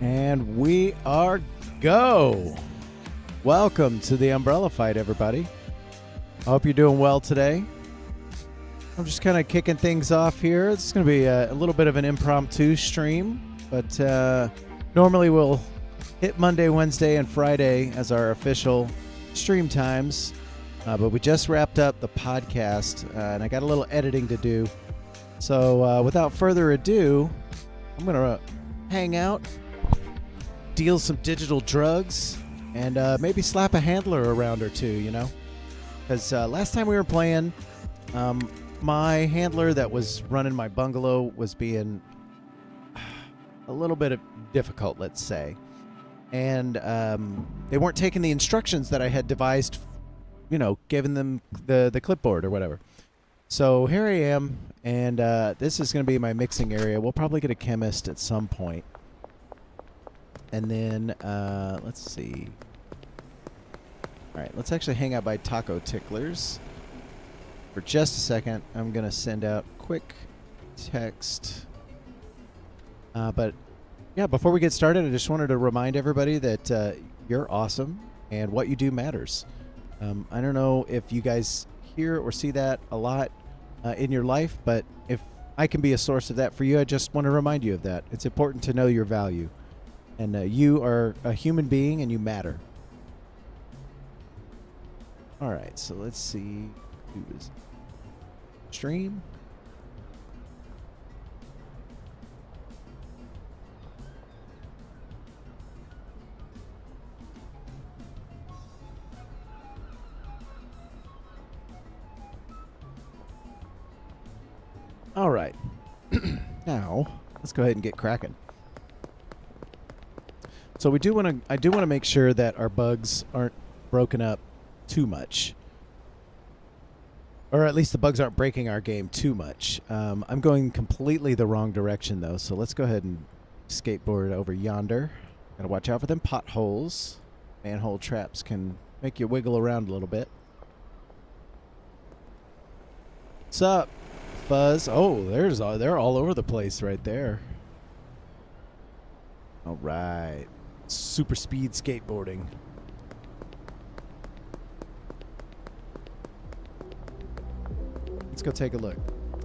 And we are go. Welcome to the Umbrella Fight, everybody. I hope you're doing well today. I'm just kind of kicking things off here. It's going to be a little bit of an impromptu stream, but normally we'll hit Monday, Wednesday, and Friday as our official stream times. But we just wrapped up the podcast, and I got a little editing to do. So without further ado, I'm going to hang out, deal some digital drugs, and maybe slap a handler around or two, you know? Because last time we were playing, my handler that was running my bungalow was being a little bit difficult, let's say. And they weren't taking the instructions that I had devised, you know, giving them the clipboard or whatever. So here I am, and this is going to be my mixing area. We'll probably get a chemist at some point. And then, let's see. All right, let's actually hang out by Taco Ticklers for just a second. I'm going to send out quick text. But, yeah, before we get started, I just wanted to remind everybody that you're awesome and what you do matters. I don't know if you guys hear or see that a lot in your life, but if I can be a source of that for you, I just want to remind you of that. It's important to know your value. And you are a human being, and you matter. All right, so let's see who is stream. All right, now let's go ahead and get cracking. So I do want to make sure that our bugs aren't broken up too much, or at least the bugs aren't breaking our game too much. I'm going completely the wrong direction though, so let's go ahead and skateboard over yonder. Gotta watch out for them potholes. Manhole traps can make you wiggle around a little bit. What's up, Fuzz? Oh, they're all over the place right there. All right. Super speed skateboarding. Let's go take a look.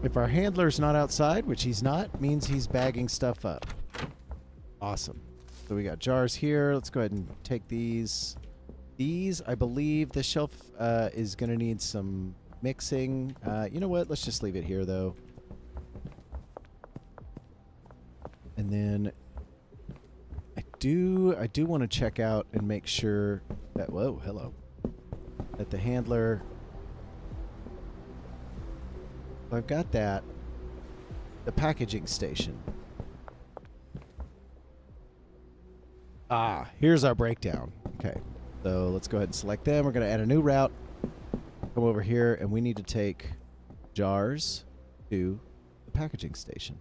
If our handler's not outside, which he's not, means he's bagging stuff up. Awesome. So we got jars here. Let's go ahead and take these. These, I believe, the shelf is going to need some mixing. You know what? Let's just leave it here, though. And then I do want to check out and make sure that, whoa, hello, that the handler, I've got that, the packaging station. Here's our breakdown. Okay, so let's go ahead and select them. We're going to add a new route. Come over here, and we need to take jars to the packaging station.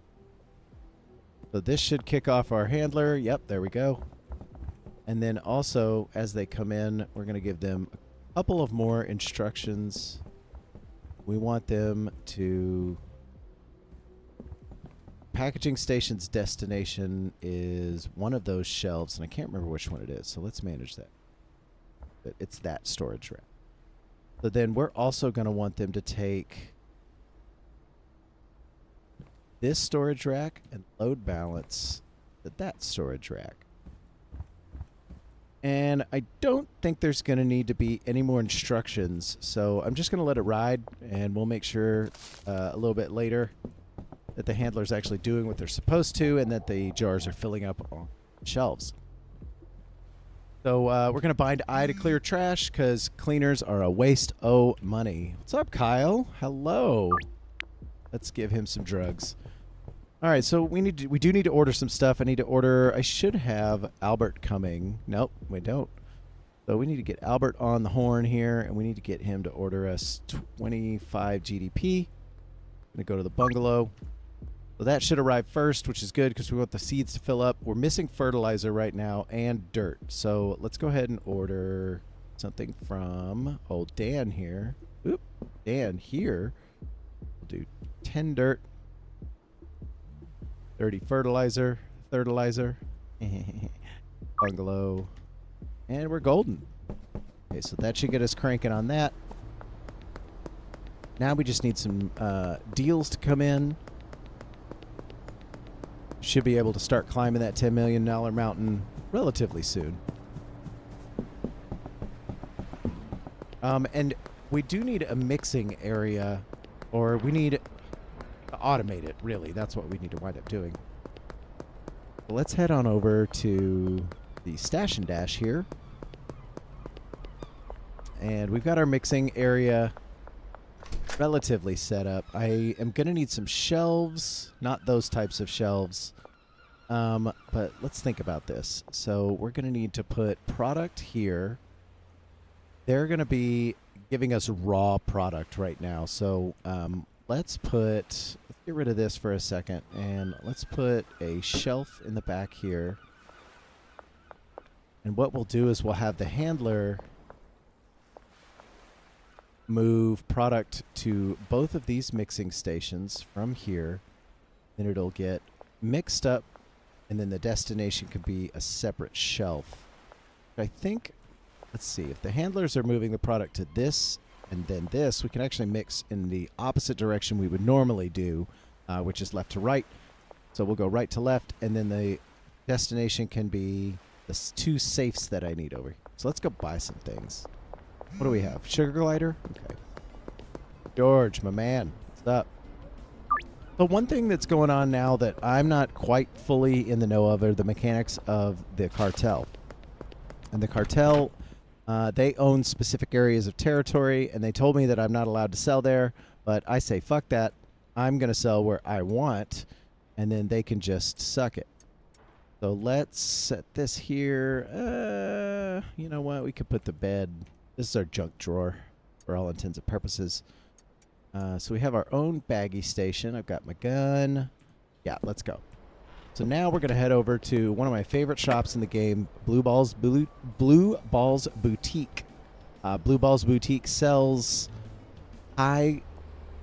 So this should kick off our handler. Yep, there we go. And then also, as they come in, we're going to give them a couple of more instructions. We want them to... Packaging station's destination is one of those shelves, and I can't remember which one it is, so let's manage that. But it's that storage rack. So then we're also going to want them to take this storage rack and load balance to that storage rack. And I don't think there's going to need to be any more instructions, so I'm just going to let it ride, and we'll make sure a little bit later that the handler's actually doing what they're supposed to and that the jars are filling up on shelves. So we're going to bind I to clear trash because cleaners are a waste of money. What's up, Kyle? Hello. Let's give him some drugs. All right, so we do need to order some stuff. I should have Albert coming. Nope, we don't. So we need to get Albert on the horn here, and we need to get him to order us 25 GDP. I'm going to go to the bungalow. So that should arrive first, which is good because we want the seeds to fill up. We're missing fertilizer right now and dirt. So let's go ahead and order something from old Dan here. Oop, Dan here. We'll do 10 dirt, 30 fertilizer. Bungalow. And we're golden. Okay, so that should get us cranking on that. Now we just need some deals to come in. Should be able to start climbing that $10 million mountain relatively soon. And we do need a mixing area, or we need to automate it, really. That's what we need to wind up doing. So let's head on over to the Stash and Dash here. And we've got our mixing area relatively set up. I am going to need some shelves, not those types of shelves. But let's think about this. So we're going to need to put product here. They're going to be giving us raw product right now. So let's get rid of this for a second, and let's put a shelf in the back here. And what we'll do is we'll have the handler move product to both of these mixing stations from here. Then it'll get mixed up, and then the destination could be a separate shelf. I think, let's see, if the handlers are moving the product to this and then this, we can actually mix in the opposite direction we would normally do, which is left to right. So we'll go right to left, and then the destination can be the two safes that I need over here. So let's go buy some things. What do we have? Sugar glider? Okay. George, my man. What's up? The one thing that's going on now that I'm not quite fully in the know of are the mechanics of the cartel. And the cartel, they own specific areas of territory, and they told me that I'm not allowed to sell there, but I say, fuck that. I'm going to sell where I want, and then they can just suck it. So let's set this here. You know what? We could put the bed. This is our junk drawer for all intents and purposes. So we have our own baggie station. I've got my gun. Yeah, let's go. So now we're going to head over to one of my favorite shops in the game, Blue Balls Boutique. Blue Balls Boutique sells high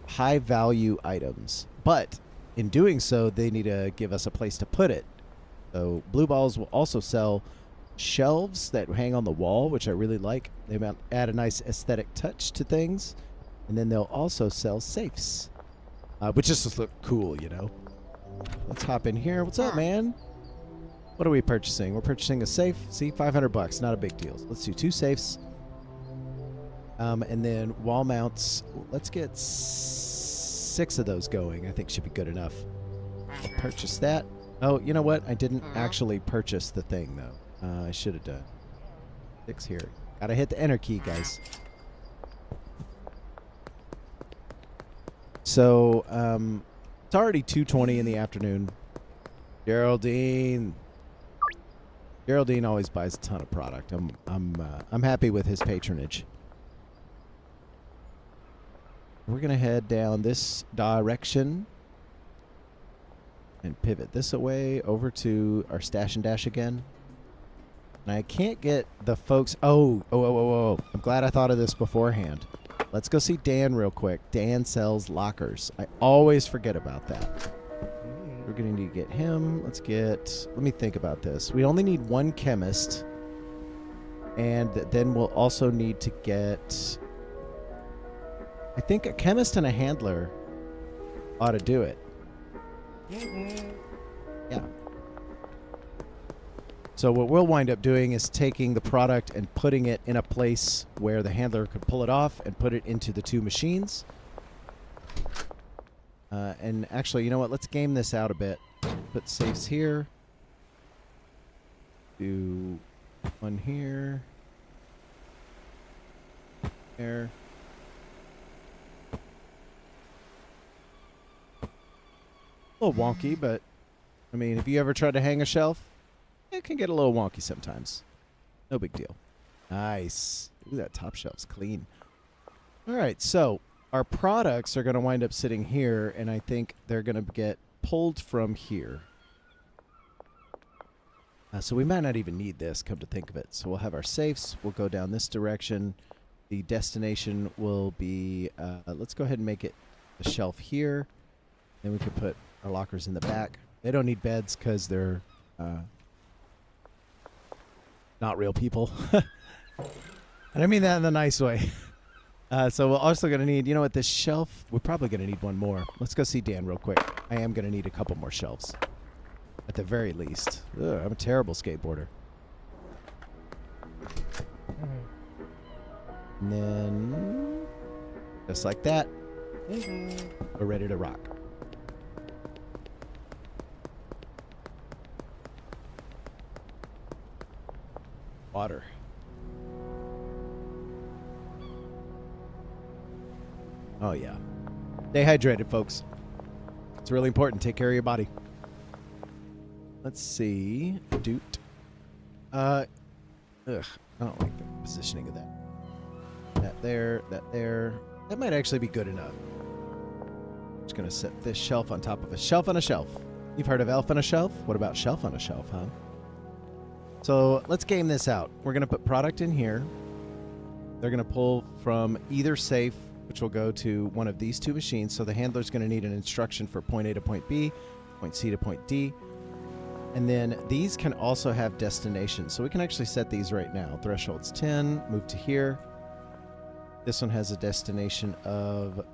value items, but in doing so, they need to give us a place to put it. So Blue Balls will also sell shelves that hang on the wall, which I really like. They add a nice aesthetic touch to things. And then they'll also sell safes, which just look cool, you know. Let's hop in here. What's up, man? What are we purchasing? We're purchasing a safe. See, $500. Not a big deal. Let's do 2 safes. And then wall mounts. Let's get 6 of those going. I think should be good enough. I'll purchase that. Oh, you know what? I didn't actually purchase the thing, though. I should have done. 6 here. Gotta hit the enter key, guys. So, it's already 2:20 in the afternoon. Geraldine always buys a ton of product. I'm happy with his patronage. We're gonna head down this direction and pivot this away over to our Stash and Dash again. And I can't get the folks. Oh! I'm glad I thought of this beforehand. Let's go see Dan real quick. Dan sells lockers. I always forget about that. We're going to need to get him. Let me think about this. We only need 1 chemist. And then we'll also need to get, I think, a chemist and a handler ought to do it. Yeah. So what we'll wind up doing is taking the product and putting it in a place where the handler could pull it off and put it into the 2 machines. And actually, you know what? Let's game this out a bit. Put safes here. Do 1 here. There. A little wonky, but I mean, have you ever tried to hang a shelf? It can get a little wonky sometimes. No big deal. Nice. Ooh, that top shelf's clean. All right, so our products are going to wind up sitting here, and I think they're going to get pulled from here. So we might not even need this, come to think of it. So we'll have our safes. We'll go down this direction. The destination will be, let's go ahead and make it a shelf here. Then we can put our lockers in the back. They don't need beds because they're not real people. And I mean that in a nice way. So we're also going to need, you know what, this shelf, we're probably going to need one more. Let's go see Dan real quick. I am going to need a couple more shelves. At the very least. Ugh, I'm a terrible skateboarder. And then, just like that, we're ready to rock. Water. Oh, yeah. Stay hydrated, folks. It's really important. Take care of your body. Let's see. Doot. I don't like the positioning of that. That there, that there. That might actually be good enough. Just going to set this shelf on top of a shelf on a shelf. You've heard of elf on a shelf? What about shelf on a shelf, huh? So let's game this out. We're going to put product in here. They're going to pull from either safe, which will go to one of these two machines. So the handler's going to need an instruction for point A to point B, point C to point D. And then these can also have destinations. So we can actually set these right now. Threshold's 10, move to here. This one has a destination of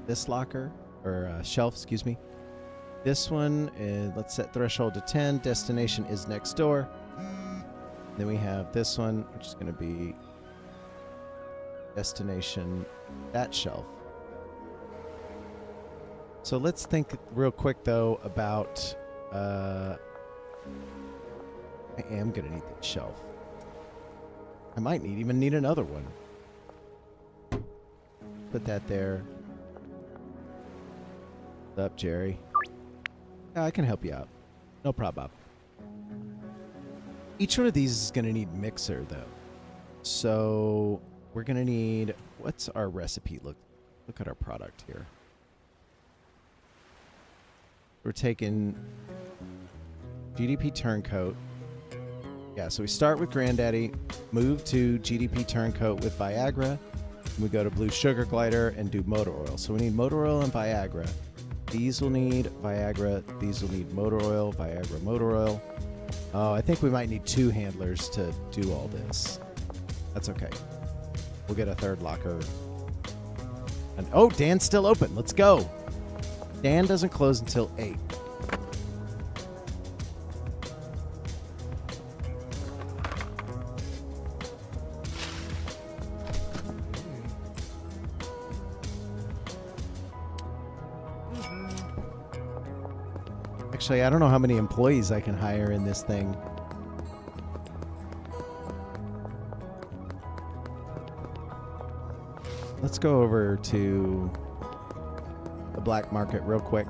this locker, or shelf, excuse me. This one, let's set threshold to 10. Destination is next door. Then we have this one, which is going to be destination, that shelf. So let's think real quick, though, about... I am going to need that shelf. I might even need another one. Put that there. What's up, Jerry? Yeah, I can help you out. No problem. Each one of these is going to need mixer, though. So we're going to need... What's our recipe? Look at our product here. We're taking GDP Turncoat. Yeah, so we start with Granddaddy, move to GDP Turncoat with Viagra, and we go to Blue Sugar Glider and do motor oil. So we need motor oil and Viagra. These will need Viagra. These will need motor oil, Viagra, motor oil. Oh, I think we might need 2 handlers to do all this. That's okay. We'll get a third locker. And oh, Dan's still open. Let's go. Dan doesn't close until 8. Actually, I don't know how many employees I can hire in this thing. Let's go over to the black market real quick.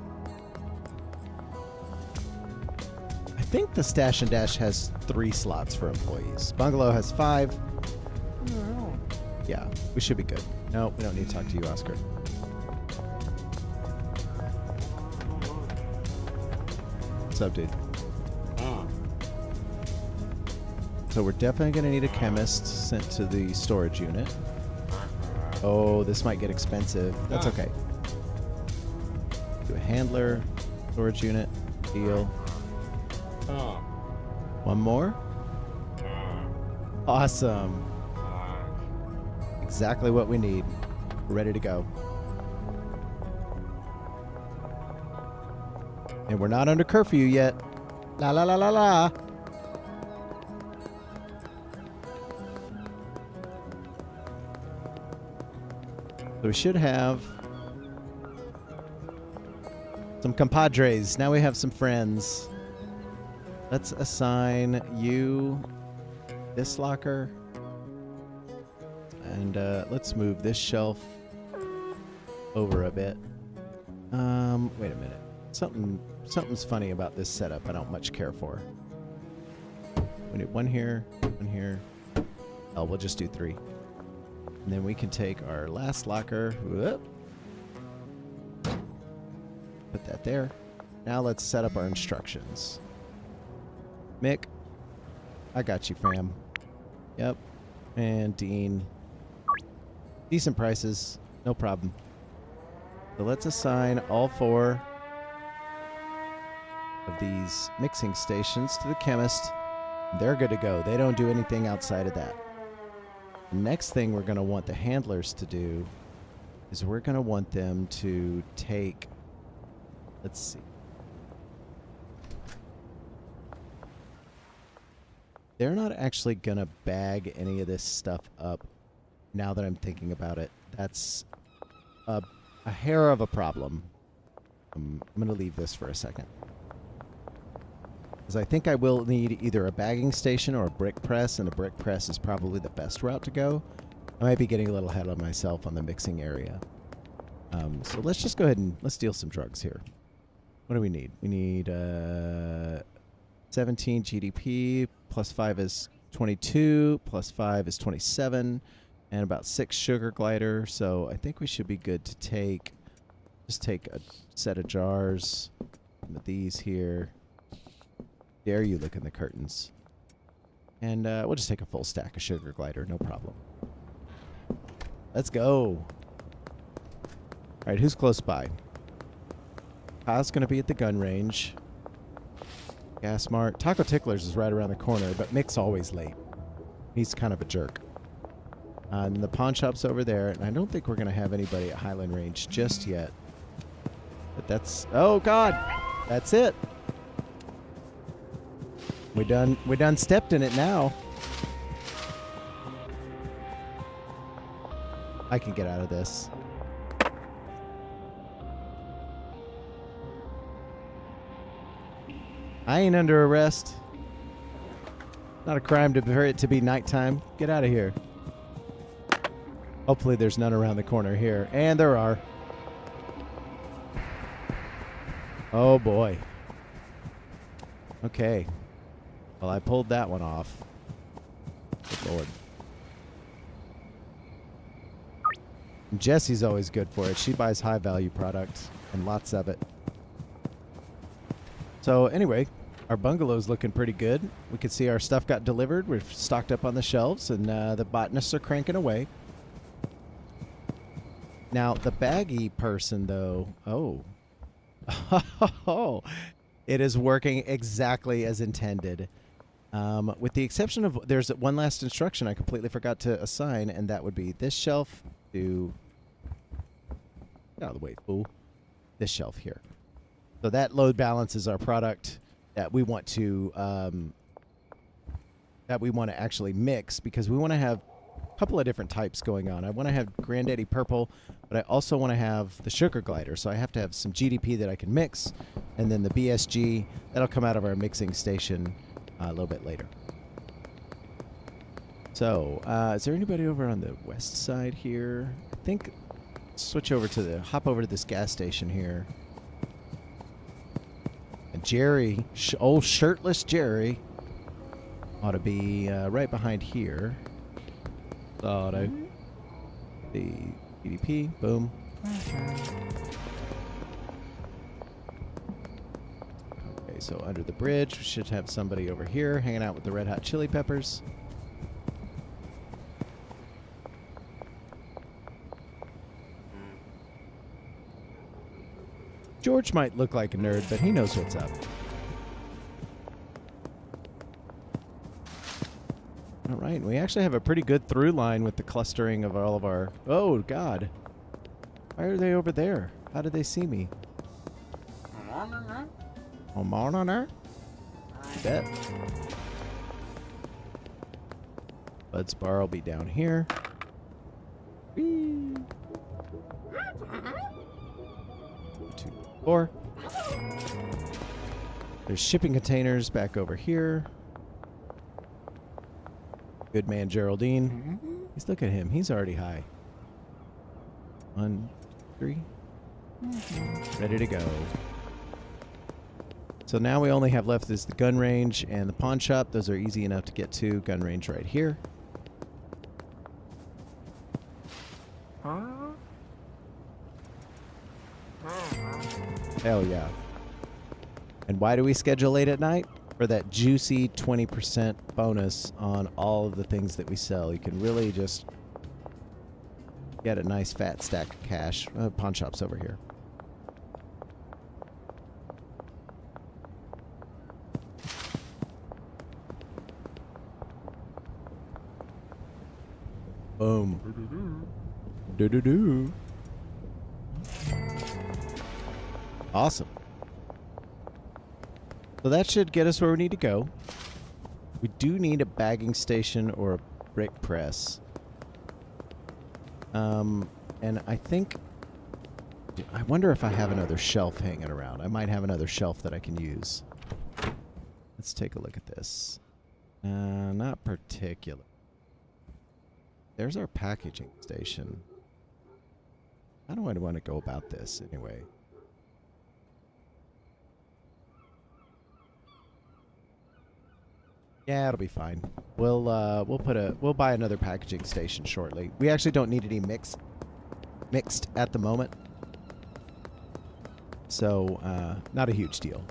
I think the Stash and Dash has 3 slots for employees. Bungalow has 5. Yeah, we should be good. No, we don't need to talk to you, Oscar. What's up, dude? So we're definitely going to need a chemist sent to the storage unit. Oh, this might get expensive. That's okay. Do a handler, storage unit, deal. One more? Awesome. Exactly what we need. We're ready to go. And we're not under curfew yet. La la la la la. So we should have some compadres. Now we have some friends. Let's assign you this locker. And let's move this shelf over a bit. Wait a minute. Something's funny about this setup I don't much care for. We need one here, one here. Oh, we'll just do 3. And then we can take our last locker. Whoop. Put that there. Now let's set up our instructions. Mick, I got you, fam. Yep. And Dean. Decent prices. No problem. So let's assign all 4 of these mixing stations to the chemist. They're good to go. They don't do anything outside of that. The next thing we're going to want the handlers to do is we're going to want them to take, let's see. They're not actually going to bag any of this stuff up now that I'm thinking about it. That's a hair of a problem. I'm going to leave this for a second. Because I think I will need either a bagging station or a brick press, and a brick press is probably the best route to go. I might be getting a little ahead of myself on the mixing area. So let's just go ahead and let's deal some drugs here. What do we need? We need 17 GDP, plus 5 is 22, plus 5 is 27, and about 6 sugar glider. So I think we should be good to just take a set of jars with these here. Dare you look in the curtains. And we'll just take a full stack of sugar glider, no problem. Let's go. All right, who's close by? Kyle's going to be at the gun range. Gas Mart. Taco Ticklers is right around the corner, but Mick's always late. He's kind of a jerk. And the pawn shop's over there, and I don't think we're going to have anybody at Highland Range just yet. But that's... Oh, God! That's it. We done stepped in it now. I can get out of this. I ain't under arrest. Not a crime for it to be nighttime. Get out of here. Hopefully there's none around the corner here. And there are. Oh boy. Okay. Well, I pulled that one off. Good Lord. And Jessie's always good for it. She buys high value products and lots of it. So anyway, our bungalow's looking pretty good. We can see our stuff got delivered. We're stocked up on the shelves, and the botanists are cranking away. Now, the baggy person, though, it is working exactly as intended. With the exception of, there's one last instruction I completely forgot to assign, and that would be this shelf to, get out of the way, fool, this shelf here. So that load balances our product that we want to actually mix, because we want to have a couple of different types going on. I want to have Granddaddy Purple, but I also want to have the Sugar Glider. So I have to have some GDP that I can mix, and then the BSG that'll come out of our mixing station a little bit later. So is there anybody over on the west side here? I think hop over to this gas station here. Jerry, old shirtless Jerry, ought to be right behind here. Auto. The EDP, boom. Okay, so under the bridge, we should have somebody over here hanging out with the Red Hot Chili Peppers. George might look like a nerd, but he knows what's up. All right, we actually have a pretty good through line with the clustering of all of our... Oh, God. Why are they over there? How did they see me? Bet. Bud's Bar will be down here. Whee. 2, 4. There's shipping containers back over here. Good man, Geraldine. He's look at him. He's already high. 1, 3. Ready to go. So now we only have left is the gun range and the pawn shop. Those are easy enough to get to. Gun range right here. Hell yeah. And why do we schedule late at night? For that juicy 20% bonus on all of the things that we sell. You can really just get a nice fat stack of cash. Pawn shop's over here. Boom. Do-do-do. Awesome. So that should get us where we need to go. We do need a bagging station or a brick press. And I think... I wonder if I have another shelf hanging around. I might have another shelf that I can use. Let's take a look at this. Not particular. There's our packaging station. How do I want to go about this anyway? Yeah, it'll be fine. We'll buy another packaging station shortly. We actually don't need any mixed at the moment. So, not a huge deal.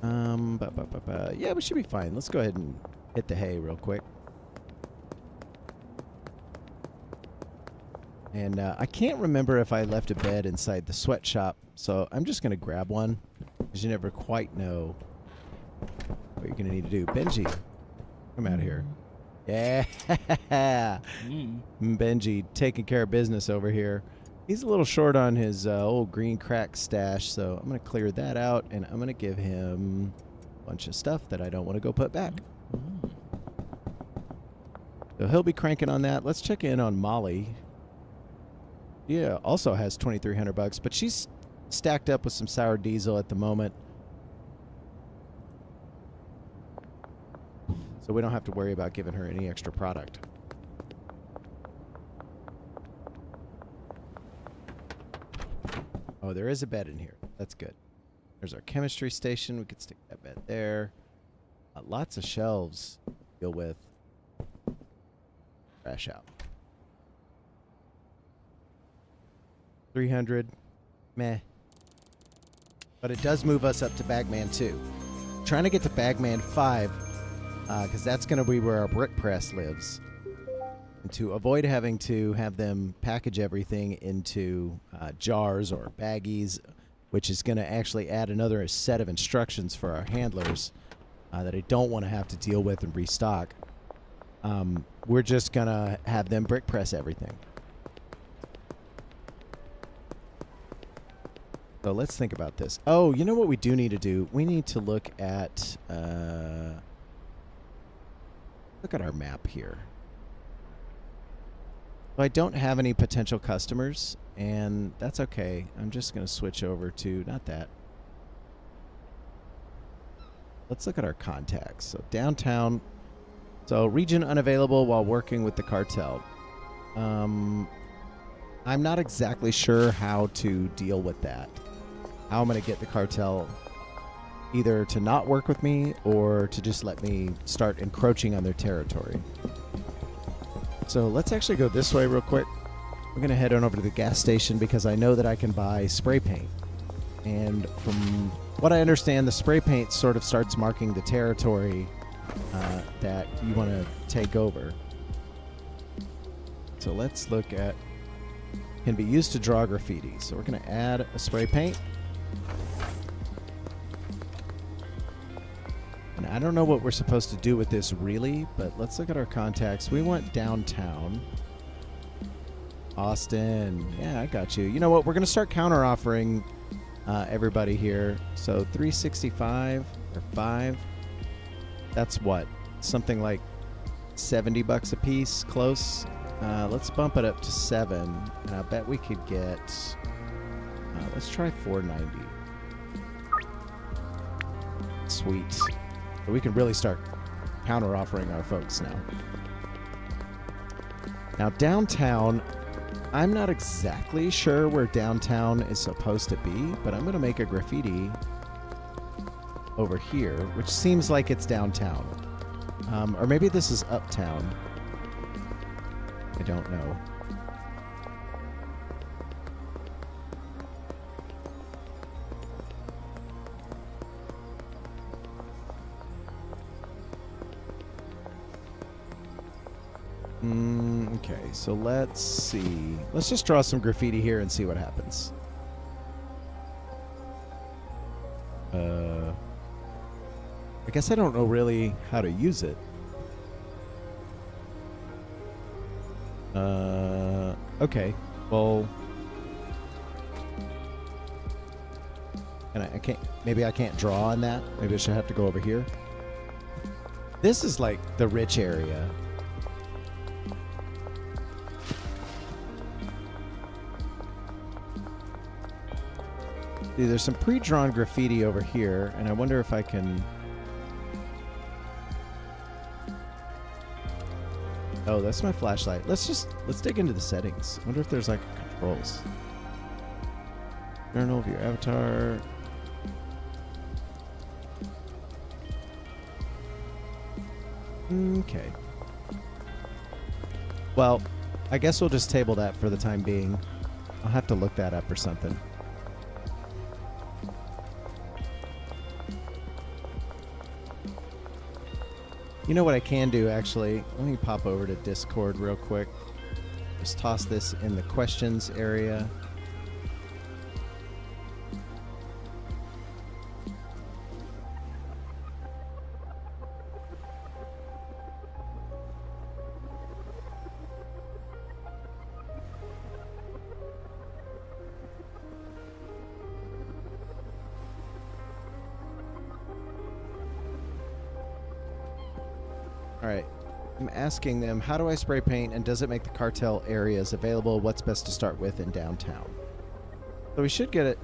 Yeah, we should be fine. Let's go ahead and hit the hay real quick. And I can't remember if I left a bed inside the sweatshop, so I'm just going to grab one, because you never quite know what you're going to need to do. Benji, come out here. Yeah. Benji taking care of business over here. He's a little short on his old green crack stash, so I'm going to clear that out, and I'm going to give him a bunch of stuff that I don't want to go put back. So he'll be cranking on that. Let's check in on Molly. Yeah, also has $2,300, but she's stacked up with some sour diesel at the moment. So we don't have to worry about giving her any extra product. Oh, there is a bed in here. That's good. There's our chemistry station. We could stick that bed there. Lots of shelves to deal with. Trash out. 300. Meh. But it does move us up to Bagman 2. Trying to get to Bagman 5, because that's going to be where our brick press lives. And to avoid having to have them package everything into jars or baggies, which is going to actually add another set of instructions for our handlers that I don't want to have to deal with and restock, we're just going to have them brick press everything. So let's think about this. Oh, you know what we do need to do? We need to look at our map here. So I don't have any potential customers, and that's okay. I'm just going to switch over to, not that. Let's look at our contacts. So downtown. So region unavailable while working with the cartel. I'm not exactly sure how to deal with that. How I'm going to get the cartel either to not work with me or to just let me start encroaching on their territory. So let's actually go this way real quick. We're going to head on over to the gas station because I know that I can buy spray paint. And from what I understand, the spray paint sort of starts marking the territory that you want to take over. So let's look at, can be used to draw graffiti. So we're going to add a spray paint. And I don't know what we're supposed to do with this really, but let's look at our contacts. We want downtown. Austin. Yeah, I got you. You know what? We're going to start counter offering everybody here. So 365 or 5. That's what? Something like $70 a piece, close. Let's bump it up to 7, and I bet we could get. Let's try 490. Sweet. So we can really start counter offering our folks now. Now downtown, I'm not exactly sure where downtown is supposed to be, but I'm going to make a graffiti over here, which seems like it's downtown. Or maybe this is uptown. I don't know. Okay, so let's see. Let's just draw some graffiti here and see what happens. I guess I don't know really how to use it. Okay. Well, I can't. Maybe I can't draw on that. Maybe I should have to go over here. This is like the rich area. See, there's some pre-drawn graffiti over here, and I wonder if I can... Oh, that's my flashlight. Let's dig into the settings. I wonder if there's like controls. Journal of your avatar. Okay. Well, I guess we'll just table that for the time being. I'll have to look that up or something. You know what I can do, actually? Let me pop over to Discord real quick. Just toss this in the questions area. All right. I'm asking them, how do I spray paint and does it make the cartel areas available? What's best to start with in downtown? So we should get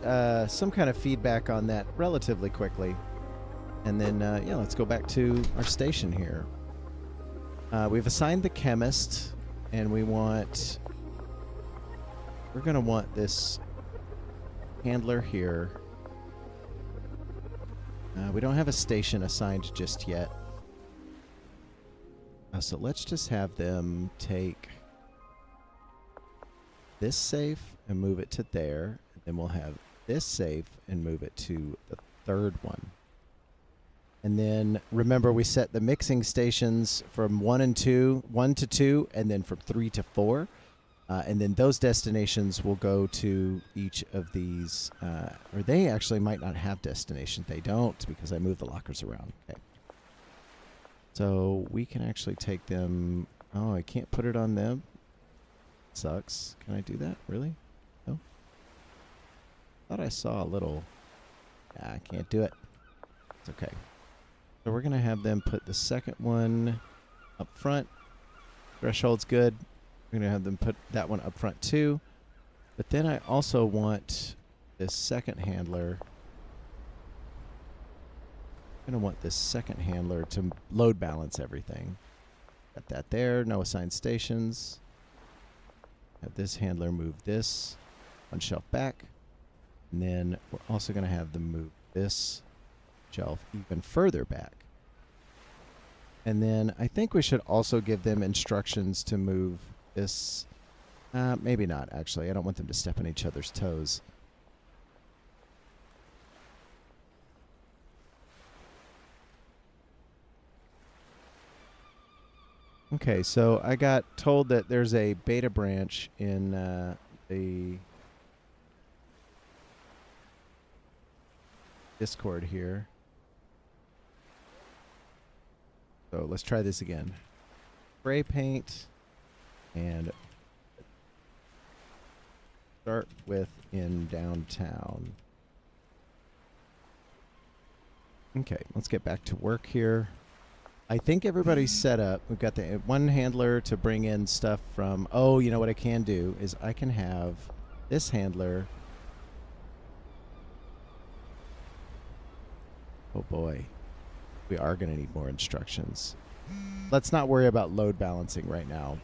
some kind of feedback on that relatively quickly. And then, yeah, let's go back to our station here. We've assigned the chemist, and we're going to want this handler here. We don't have a station assigned just yet. So let's just have them take this safe and move it to there. And then we'll have this safe and move it to the third one. And then remember, we set the mixing stations from 1 to 2, and then from 3 to 4. And then those destinations will go to each of these, or they actually might not have destinations. They don't, because I move the lockers around. Okay. So we can actually take them. Oh, I can't put it on them. Sucks. Can I do that? Really? No? Thought I saw a little. I can't do it. It's okay. So we're going to have them put the second one up front. Threshold's good. We're going to have them put that one up front too. But then I also want this second handler. I'm going to want this second handler to load balance everything. Got that there. No assigned stations. Have this handler move this one shelf back. And then we're also going to have them move this shelf even further back. And then I think we should also give them instructions to move this. Maybe not, actually. I don't want them to step on each other's toes. Okay, so I got told that there's a beta branch in the Discord here. So let's try this again. Spray paint and start with in downtown. Okay, let's get back to work here. I think everybody's set up. We've got the one handler to bring in stuff from... Oh, you know what I can do is I can have this handler... Oh boy. We are going to need more instructions. Let's not worry about load balancing right now.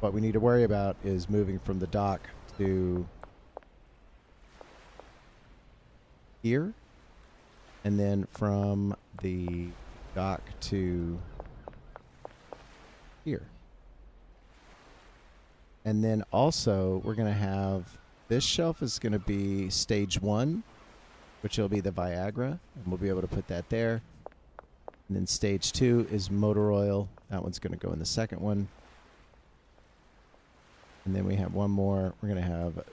What we need to worry about is moving from the dock to here. And then from the dock to here. And then also we're going to have this shelf is going to be stage 1, which will be the Viagra, and we'll be able to put that there. And then stage 2 is motor oil. That one's going to go in the second one. And then we have one more. We're going to have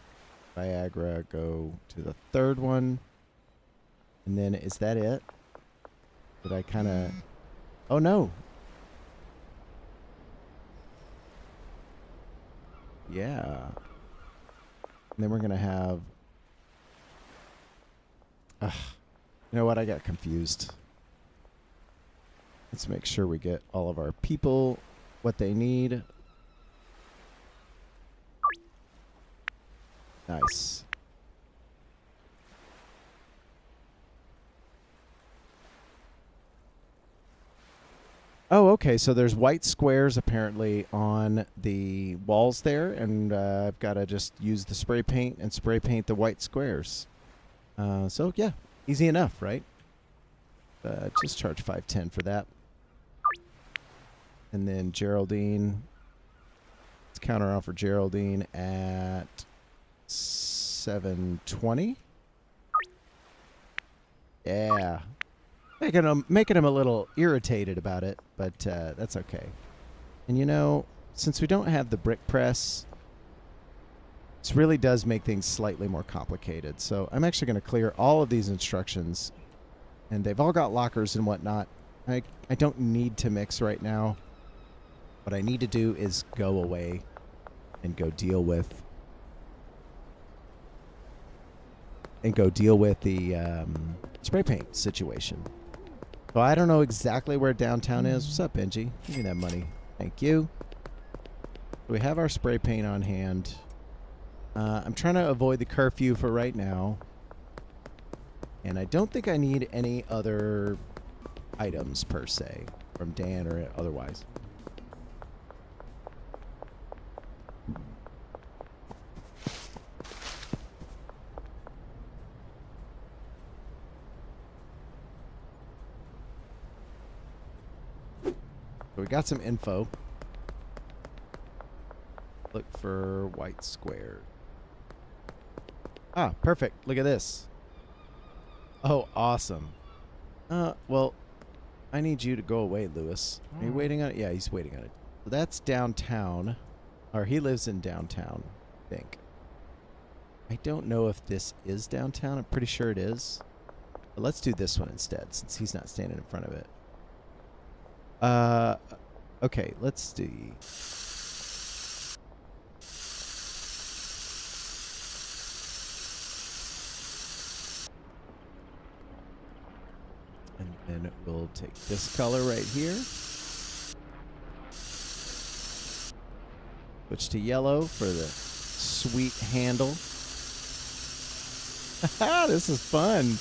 Viagra go to the third one. And then is that it? Did I kind of... Oh, no. Yeah. And then we're going to have... you know what? I got confused. Let's make sure we get all of our people what they need. Nice. Oh, okay. So there's white squares apparently on the walls there, and I've got to just use the spray paint and spray paint the white squares. So yeah, easy enough, right? Just charge $5.10 for that. And then Geraldine. Let's counter offer Geraldine at $7.20. Yeah. Making him a little irritated about it, but that's okay. And you know, since we don't have the brick press, this really does make things slightly more complicated. So I'm actually going to clear all of these instructions, and they've all got lockers and whatnot. I don't need to mix right now. What I need to do is go away and go deal with the spray paint situation. So I don't know exactly where downtown is. What's up, Benji? Give me that money. Thank you. We have our spray paint on hand. I'm trying to avoid the curfew for right now. And I don't think I need any other items per se from Dan or otherwise. So we got some info. Look for white square. Ah, perfect. Look at this. Oh, awesome. Well, I need you to go away, Lewis. Are you waiting on it? Yeah, he's waiting on it. So that's downtown. Or he lives in downtown, I think. I don't know if this is downtown. I'm pretty sure it is. But let's do this one instead, since he's not standing in front of it. Okay, let's see. And then we'll take this color right here. Switch to yellow for the sweet handle. This is fun.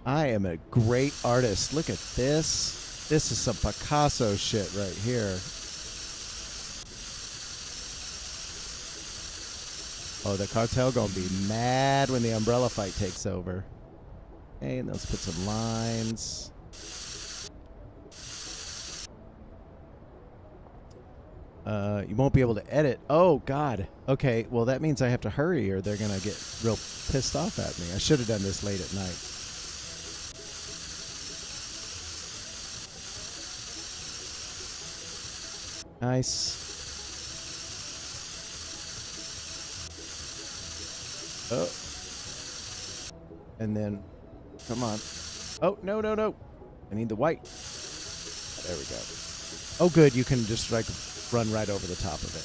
I am a great artist. Look at this. This is some Picasso shit right here. Oh, the cartel gonna be mad when the umbrella fight takes over. Okay, and let's put some lines. You won't be able to edit. Oh, God. Okay, well, that means I have to hurry or they're gonna get real pissed off at me. I should have done this late at night. Nice. Oh. And then, come on. Oh, no, no, no. I need the white. There we go. Oh, good. You can just, like, run right over the top of it.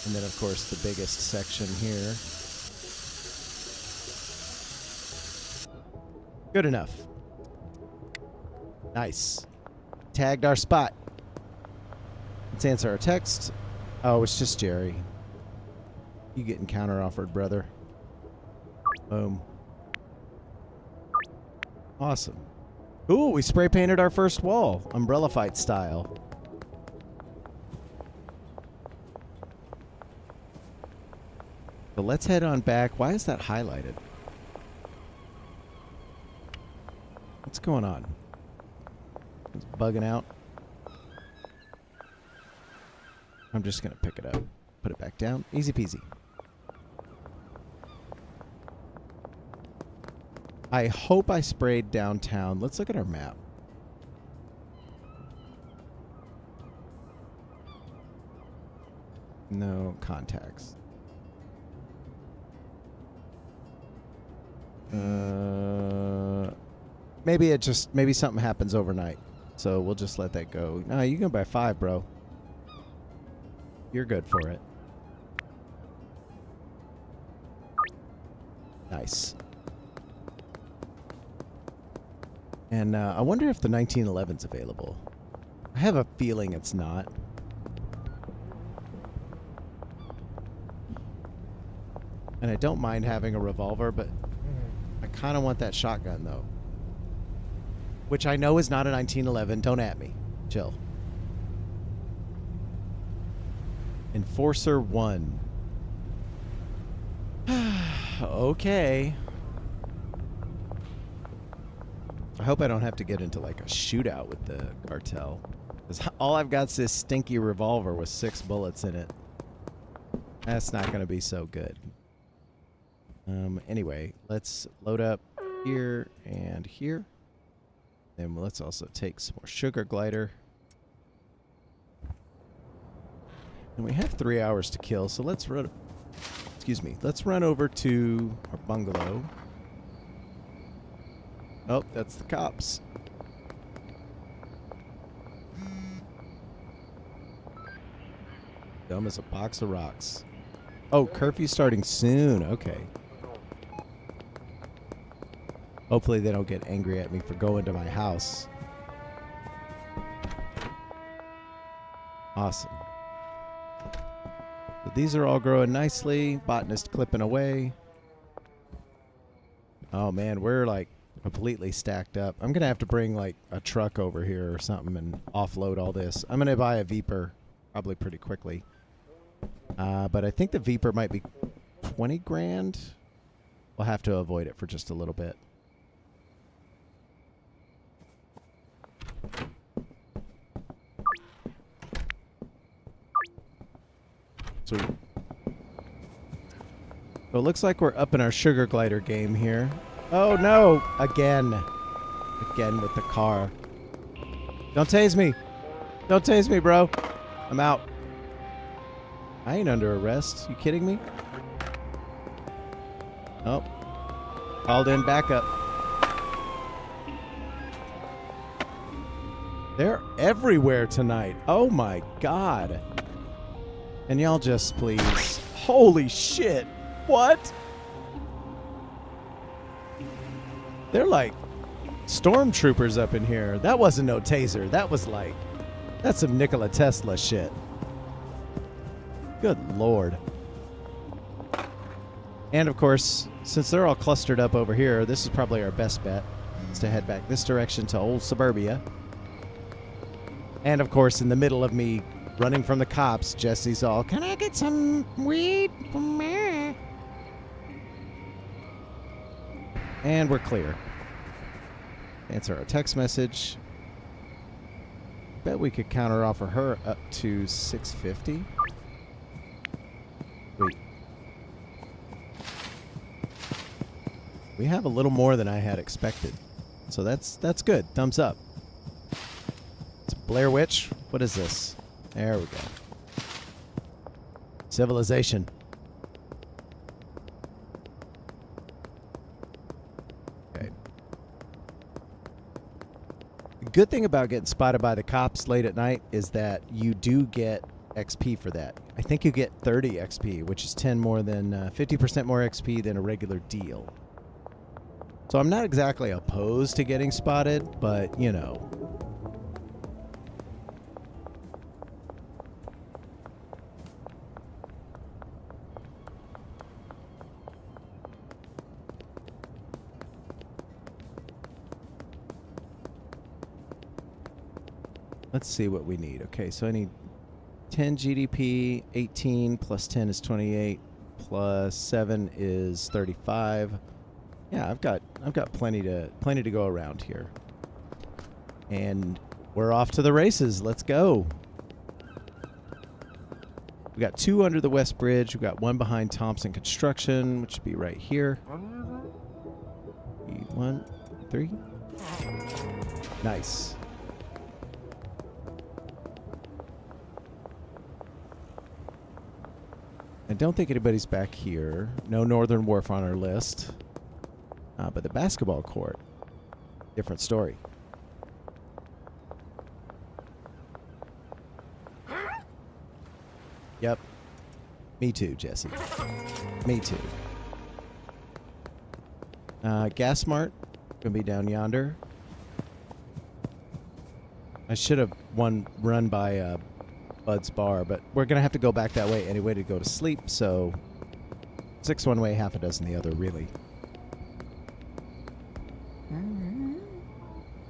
And then, of course, the biggest section here. Good enough. Nice. Tagged our spot. Let's answer our text. Oh, it's just Jerry. You getting counter-offered, brother. Boom. Awesome. Ooh, we spray painted our first wall. Umbrella fight style. So let's head on back. Why is that highlighted? What's going on? It's bugging out. I'm just going to pick it up. Put it back down. Easy peasy. I hope I sprayed downtown. Let's look at our map. No contacts. maybe something happens overnight. So we'll just let that go. No, you can buy 5, bro. You're good for it. Nice. And I wonder if the 1911's available. I have a feeling it's not. And I don't mind having a revolver, but I kind of want that shotgun, though. Which I know is not a 1911. Don't at me. Chill. Enforcer 1. Okay. I hope I don't have to get into like a shootout with the cartel. Because all I've got is this stinky revolver with 6 bullets in it. That's not going to be so good. Anyway, let's load up here and here. And let's also take some more sugar glider. And we have 3 hours to kill, so let's run. Excuse me. Let's run over to our bungalow. Oh, that's the cops. Dumb as a box of rocks. Oh, curfew starting soon. Okay. Hopefully they don't get angry at me for going to my house. Awesome. But these are all growing nicely. Botanist clipping away. Oh man, we're like completely stacked up. I'm going to have to bring like a truck over here or something and offload all this. I'm going to buy a Viper probably pretty quickly. But I think the Viper might be 20 grand. We'll have to avoid it for just a little bit. Sweet. So it looks like we're up in our sugar glider game here. Oh no! Again. Again with the car. Don't tase me! Don't tase me, bro! I'm out. I ain't under arrest. You kidding me? Oh. Called in backup. They're everywhere tonight. Oh my god. And y'all just please. Holy shit. What? They're like stormtroopers up in here. That wasn't no taser. That was like, that's some Nikola Tesla shit. Good lord. And of course, since they're all clustered up over here, this is probably our best bet. Is to head back this direction to old suburbia. And of course, in the middle of me running from the cops, Jesse's all, "Can I get some weed from me?" And we're clear. Answer our text message. Bet we could counter offer her up to $650. Wait. We have a little more than I had expected. So that's good. Thumbs up. It's Blair Witch. What is this? There we go. Civilization. Okay. The good thing about getting spotted by the cops late at night is that you do get XP for that. I think you get 30 XP, which is 50% more XP than a regular deal. So I'm not exactly opposed to getting spotted, but you know. Let's see what we need. Okay, so I need 10 GDP, 18 plus 10 is 28, plus 7 is 35. Yeah, I've got plenty to go around here. And we're off to the races. Let's go. We got 2 under the West Bridge. We got 1 behind Thompson Construction, which would be right here. 1, 3. Nice. I don't think anybody's back here. No Northern Wharf on our list. But the basketball court. different story. Yep. Me too, Jesse. Me too. Gas Mart. Gonna be down yonder. I should have run by Bud's Bar, but we're gonna have to go back that way anyway to go to sleep, so 6 one way, half a dozen the other, really.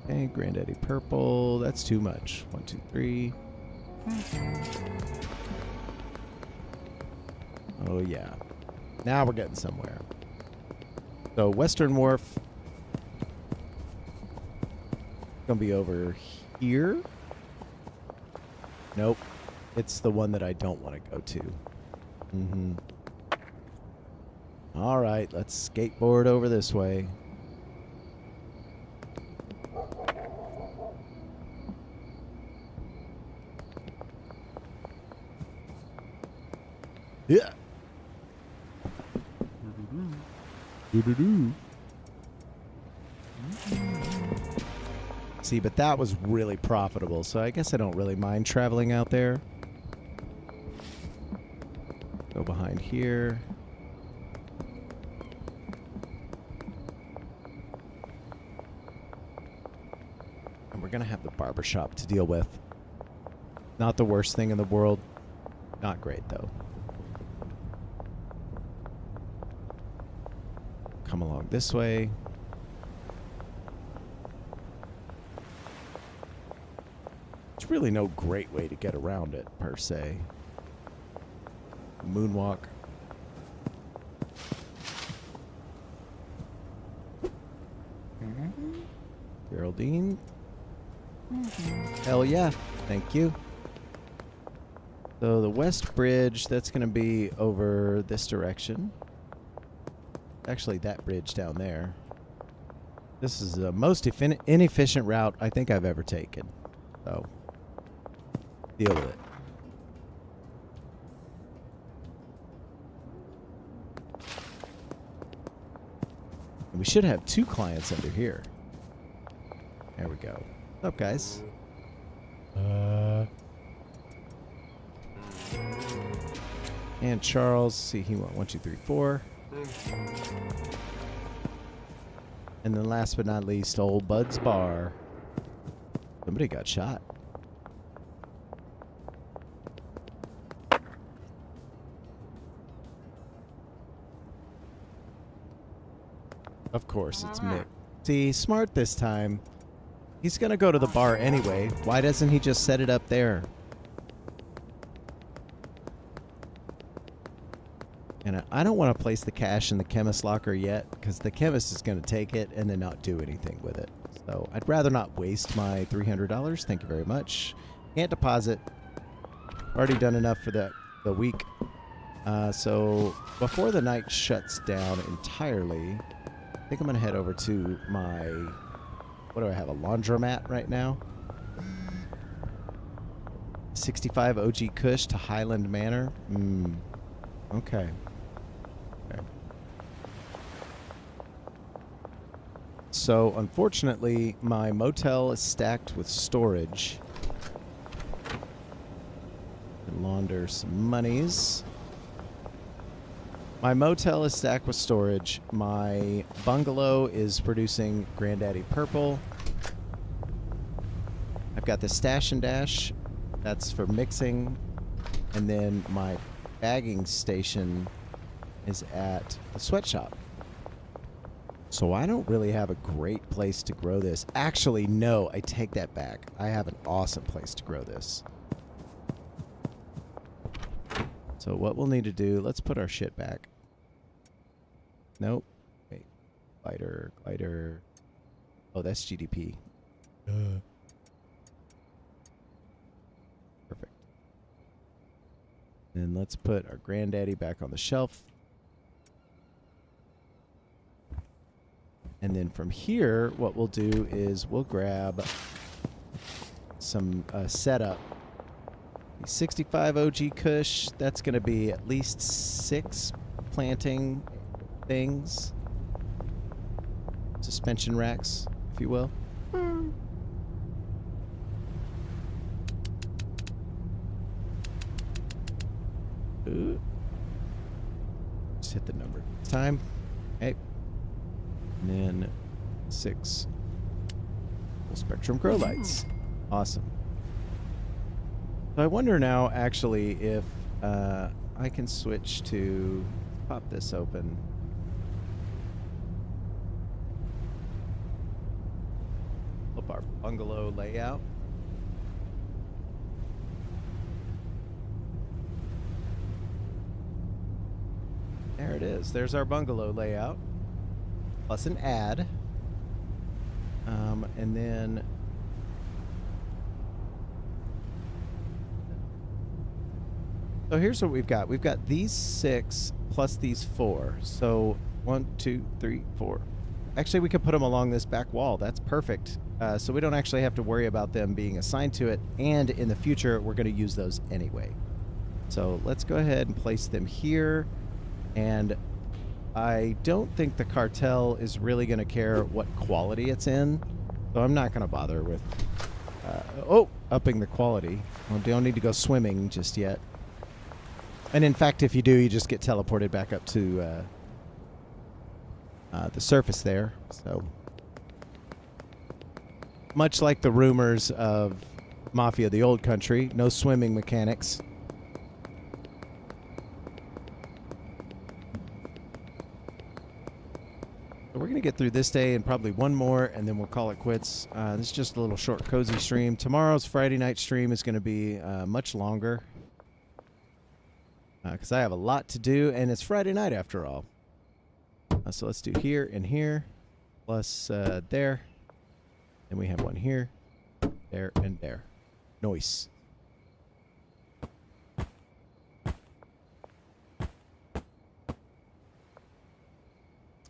Okay, Granddaddy Purple. That's too much. 1, 2, 3. Oh, yeah. Now we're getting somewhere. So, Western Wharf. Gonna be over here. Nope. It's the one that I don't want to go to. All right, let's skateboard over this way. Yeah. See, but that was really profitable, so I guess I don't really mind traveling out there. Go behind here. And we're going to have the barbershop to deal with. Not the worst thing in the world. Not great, though. Come along this way. There's really no great way to get around it, per se. Moonwalk. Geraldine. Hell yeah. Thank you. So the West Bridge, that's going to be over this direction. Actually, that bridge down there. This is the most inefficient route I think I've ever taken. So, deal with it. And we should have 2 clients under here. There we go. What's up, guys? And Charles, see, he went 1, 2, 3, 4. And then last but not least, old Bud's Bar. Somebody got shot. Of course, it's Mick. See, smart this time. He's gonna go to the bar anyway. Why doesn't he just set it up there? And I don't want to place the cash in the chemist locker yet, because the chemist is going to take it and then not do anything with it. So I'd rather not waste my $300. Thank you very much. Can't deposit. Already done enough for the week. So before the night shuts down entirely, I think I'm going to head over to my... What do I have? A laundromat right now? 65 OG Kush to Highland Manor. Okay. So, unfortunately, my motel is stacked with storage. And launder some monies. My motel is stacked with storage. My bungalow is producing Granddaddy Purple. I've got the Stash and Dash. That's for mixing. And then my bagging station is at the sweatshop. So I don't really have a great place to grow this. Actually, no, I take that back. I have an awesome place to grow this. So what we'll need to do, let's put our shit back. Nope. Wait. Glider. Oh, that's GDP. Perfect. Then let's put our Granddaddy back on the shelf. And then from here, what we'll do is we'll grab some setup. 65 OG Kush, that's going to be at least 6 planting things. Suspension racks. if you will. Ooh. Just hit the number. Time. Okay. And then 6 full spectrum grow lights. Awesome. So I wonder now, actually, if I can switch to pop this open. Up our bungalow layout. There it is. There's our bungalow layout. Plus an ad. And then so here's what we've got. We've got these 6 plus these 4. So 1, 2, 3, 4. Actually, we could put them along this back wall. That's perfect. So we don't actually have to worry about them being assigned to it. And in the future, we're going to use those anyway. So let's go ahead and place them here. And I don't think the cartel is really going to care what quality it's in. So I'm not going to bother with upping the quality. Well, don't need to go swimming just yet. And in fact, if you do, you just get teleported back up to the surface there. So much like the rumors of Mafia the Old Country, no swimming mechanics. So we're going to get through this day and probably one more, and then we'll call it quits. This is just a little short, cozy stream. Tomorrow's Friday night stream is going to be much longer because I have a lot to do, and it's Friday night after all. So let's do here and here, plus there. And we have one here, there, and there. Nice.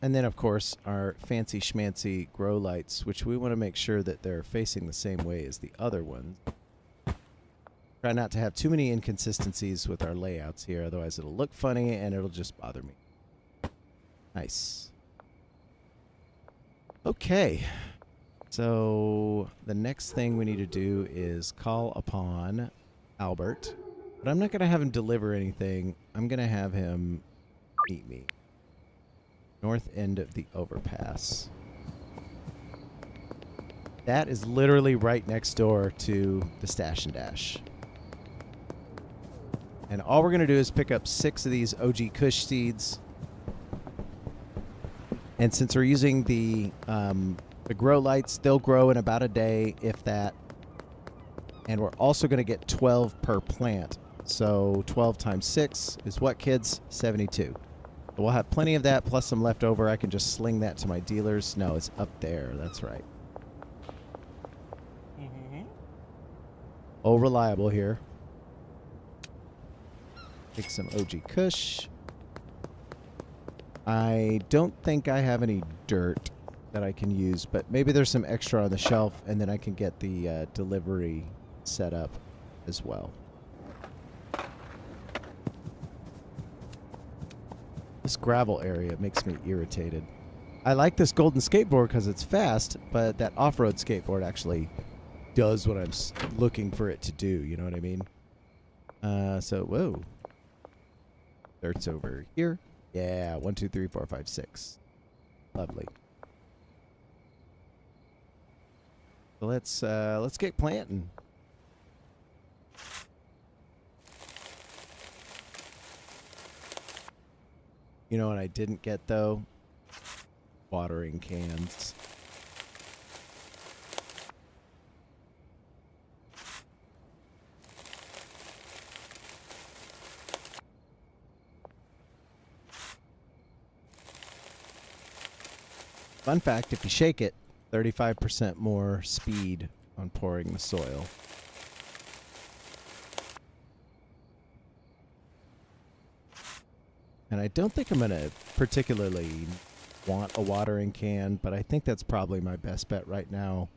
And then, of course, our fancy schmancy grow lights, which we want to make sure that they're facing the same way as the other ones. Try not to have too many inconsistencies with our layouts here, otherwise it'll look funny and it'll just bother me. Nice. Okay. So the next thing we need to do is call upon Albert. But I'm not going to have him deliver anything. I'm going to have him meet me. North end of the overpass. That is literally right next door to the Stash and Dash. And all we're going to do is pick up 6 of these OG Kush seeds. And since we're using the grow lights, they'll grow in about a day, if that. And we're also going to get 12 per plant. So 12 times 6 is what, kids? 72. So we'll have plenty of that, plus some left over. I can just sling that to my dealers. No, it's up there. That's right. Oh, reliable here. Take some OG Kush. I don't think I have any dirt that I can use, but maybe there's some extra on the shelf, and then I can get the delivery set up as well. This gravel area makes me irritated. I like this golden skateboard because it's fast, but that off-road skateboard actually does what I'm looking for it to do. You know what I mean? So, whoa. Dirt's over here. Yeah, 1, 2, 3, 4, 5, 6. Lovely. So let's get planting. You know what I didn't get though? Watering cans. Fun fact, if you shake it, 35% more speed on pouring the soil. And I don't think I'm going to particularly want a watering can, but I think that's probably my best bet right now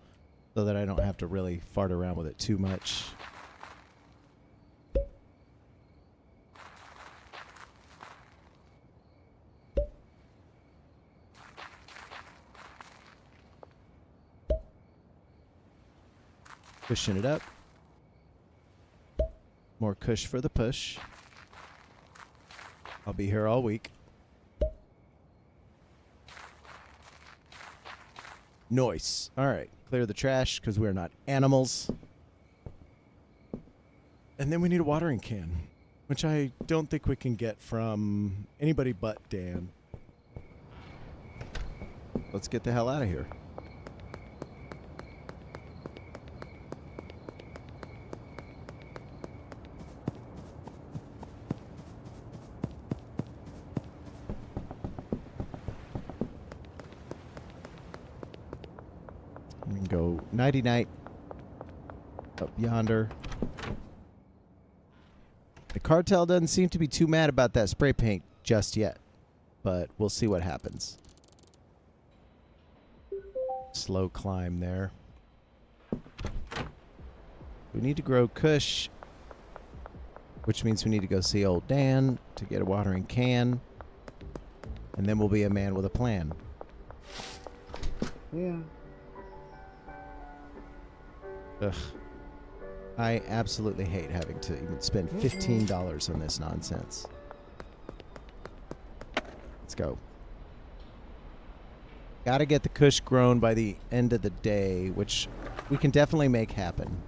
so that I don't have to really fart around with it too much. Pushing it up. More cush for the push. I'll be here all week. Nice. All right. Clear the trash because we're not animals. And then we need a watering can, which I don't think we can get from anybody but Dan. Let's get the hell out of here. We can go nighty-night up yonder. The cartel doesn't seem to be too mad about that spray paint just yet, but we'll see what happens. Slow climb there. We need to grow kush, which means we need to go see old Dan to get a watering can, and then we'll be a man with a plan. Yeah. Ugh. I absolutely hate having to even spend $15 on this nonsense. Let's go. Gotta get the kush grown by the end of the day, which we can definitely make happen.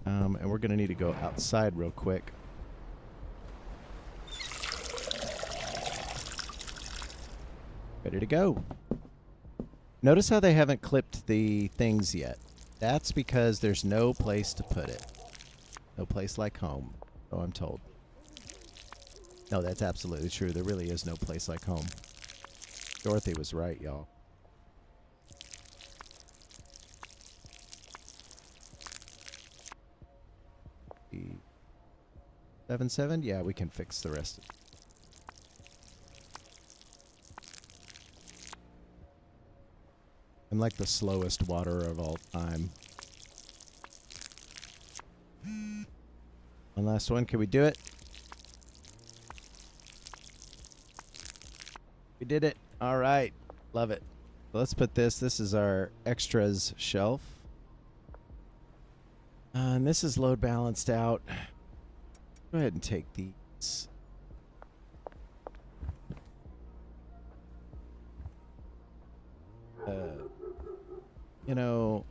And we're gonna need to go outside real quick. Ready to go. Notice how they haven't clipped the things yet. That's because there's no place to put it. No place like home, so I'm told. No, that's absolutely true. There really is no place like home. Dorothy was right, y'all. The 7-7? Yeah, we can fix the rest of it. I'm like the slowest waterer of all time. One last one. Can we do it? We did it. All right. Love it. Let's put this. This is our extras shelf. And this is load balanced out. Go ahead and take these. You know,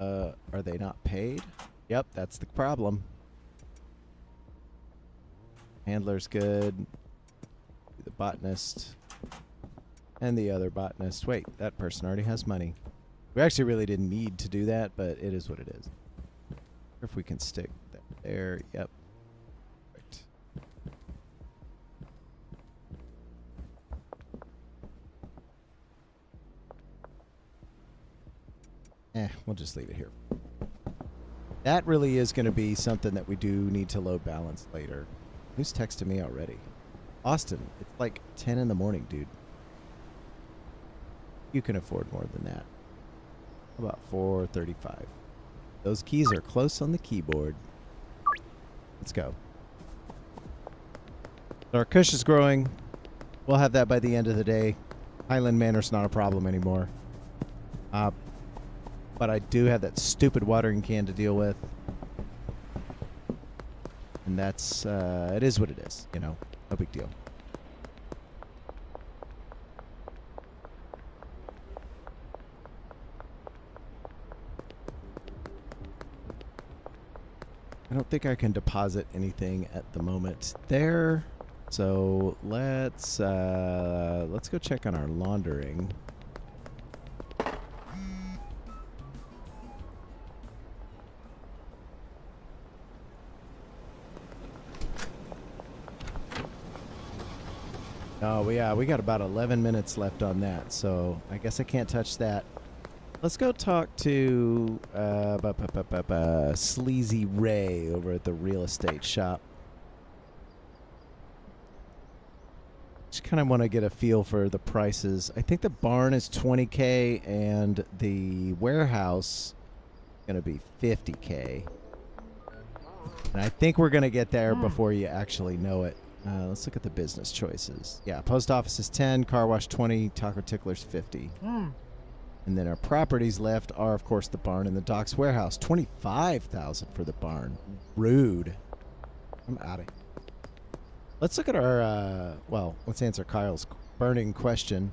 are they not paid? Yep, that's the problem. Handler's good. The botanist. And the other botanist. Wait, that person already has money. We actually really didn't need to do that, but it is what it is. If we can stick that there. Yep. Perfect. We'll just leave it here. That really is going to be something that we do need to load balance later. Who's texting me already? Austin, it's like 10 in the morning, dude. You can afford more than that. How about 4:35? Those keys are close on the keyboard. Let's go. So our kush is growing. We'll have that by the end of the day. Highland Manor's not a problem anymore. But I do have that stupid watering can to deal with. And that's, it is what it is, you know, no big deal. I don't think I can deposit anything at the moment there. So let's go check on our laundering. Oh, yeah, we got about 11 minutes left on that, so I guess I can't touch that. Let's go talk to Sleazy Ray over at the real estate shop. Just kind of want to get a feel for the prices. I think the barn is $20K and the warehouse going to be 50K. And I think we're going to get there before you actually know it. Let's look at the business choices. Yeah, post office is 10, car wash 20, taco tickler's 50. And then our properties left are, of course, the barn and the docks warehouse. 25,000 for the barn. Rude. I'm out of here. Let's look at our, well, let's answer Kyle's burning question.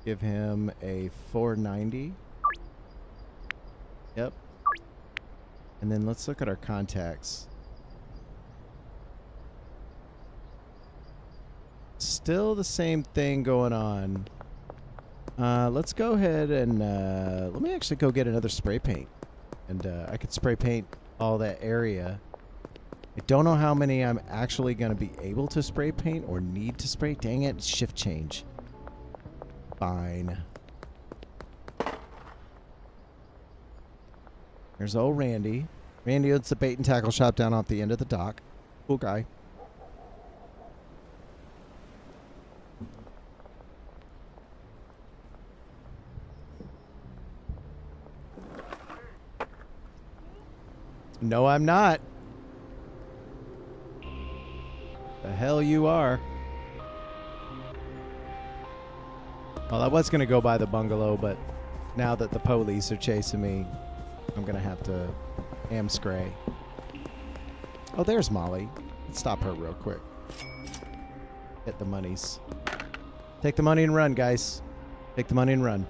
Give him a 490. Yep. And then let's look at our contacts. Still the same thing going on. Let's go ahead and let me actually go get another spray paint. And I could spray paint all that area. I don't know how many I'm actually going to be able to spray paint or need to spray. Dang it, shift change. Fine. There's old Randy. Randy owns the bait and tackle shop down off the end of the dock. Cool guy. No, I'm not. The hell you are. Well, I was going to go by the bungalow, but now that the police are chasing me, I'm going to have to scray. Oh, there's Molly. Let's stop her real quick. Get the monies. Take the money and run, guys. Take the money and run.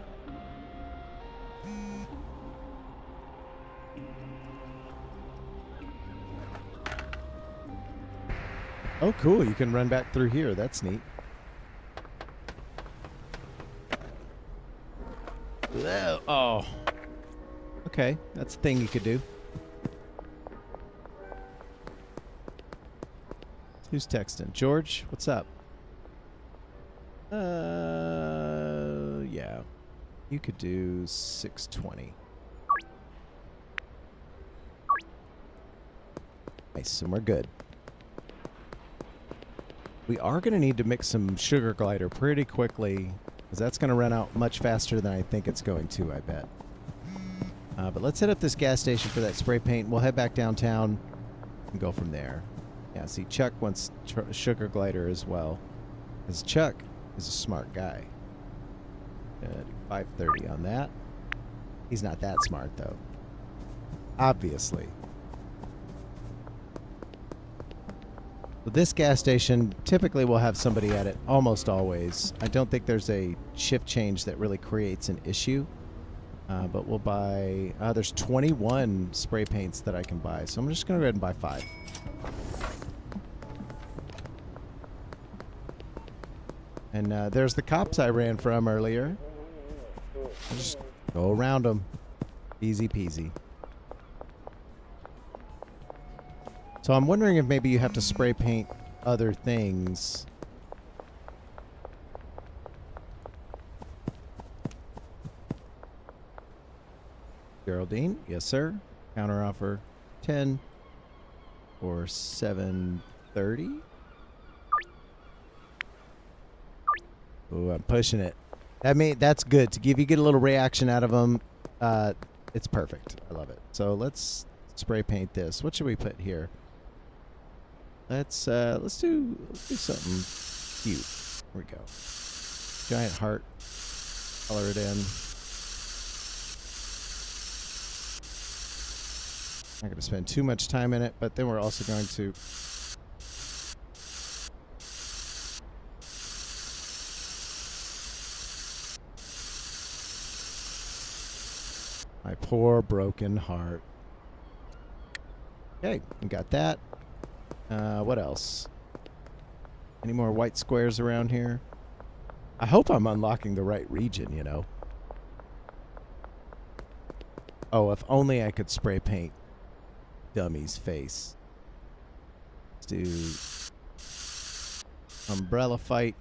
Oh, cool. You can run back through here. That's neat. Oh. Okay. That's a thing you could do. Who's texting? George, what's up? Yeah. You could do 620. Nice, and we're good. We are going to need to mix some sugar glider pretty quickly, because that's going to run out much faster than I think it's going to, I bet. But let's hit up this gas station for that spray paint. We'll head back downtown and go from there. Yeah, see, Chuck wants sugar glider as well, because Chuck is a smart guy. 530 on that. He's not that smart, though. Obviously. With this gas station, typically we'll have somebody at it almost always. I don't think there's a shift change that really creates an issue. But we'll buy... there's 21 spray paints that I can buy, so I'm just going to go ahead and buy 5. And there's the cops I ran from earlier. I'll just go around them. Easy peasy. So I'm wondering if maybe you have to spray paint other things. Geraldine, yes sir. Counter offer 10 or 730. Ooh, I'm pushing it. That's good to give you get a little reaction out of them. It's perfect. I love it. So let's spray paint this. What should we put here? Let's do something cute. Here we go. Giant heart. Color it in. Not going to spend too much time in it, but then we're also going to my poor broken heart. Okay, we got that. What else? Any more white squares around here? I hope I'm unlocking the right region, you know. Oh, if only I could spray paint Dummy's face. Let's do umbrella fight.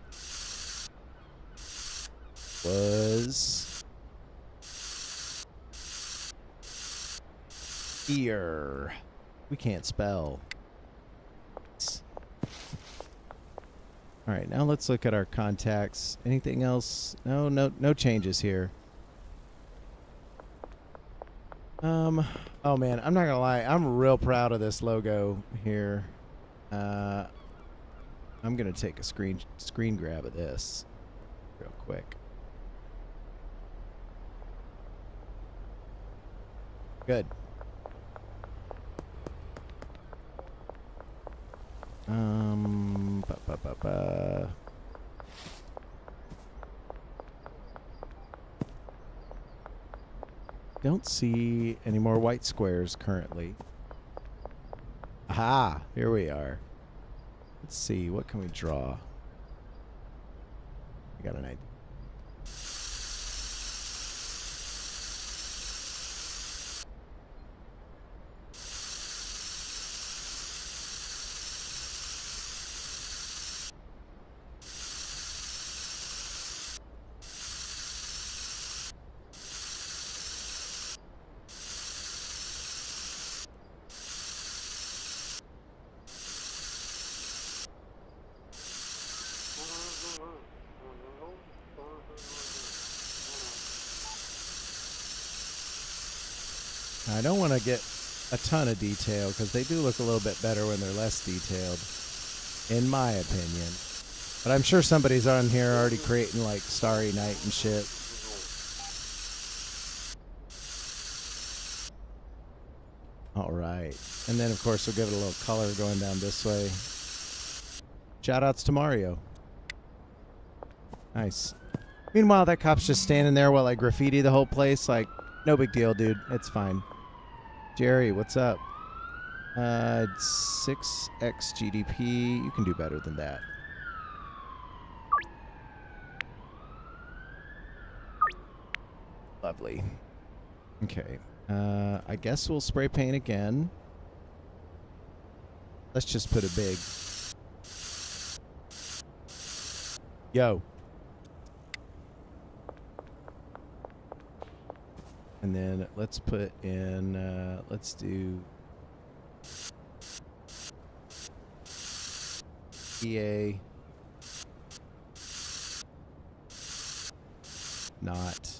Was here. We can't spell. All right, now let's look at our contacts. Anything else? No changes here. Oh man, I'm not gonna lie. I'm real proud of this logo here. I'm gonna take a screen grab of this real quick. Good. Ba, ba, ba, ba. Don't see any more white squares currently. Aha, here we are. Let's see, what can we draw? I got an idea. I don't want to get a ton of detail because they do look a little bit better when they're less detailed, in my opinion. But I'm sure somebody's on here already creating like Starry Night and shit. All right. And then, of course, we'll give it a little color going down this way. Shout-outs to Mario. Nice. Meanwhile, that cop's just standing there while I graffiti the whole place. Like, no big deal, dude. It's fine. Jerry, what's up? 6x GDP. You can do better than that. Lovely. Okay. I guess we'll spray paint again. Let's just put a big... Yo. And then let's put in, let's do EA not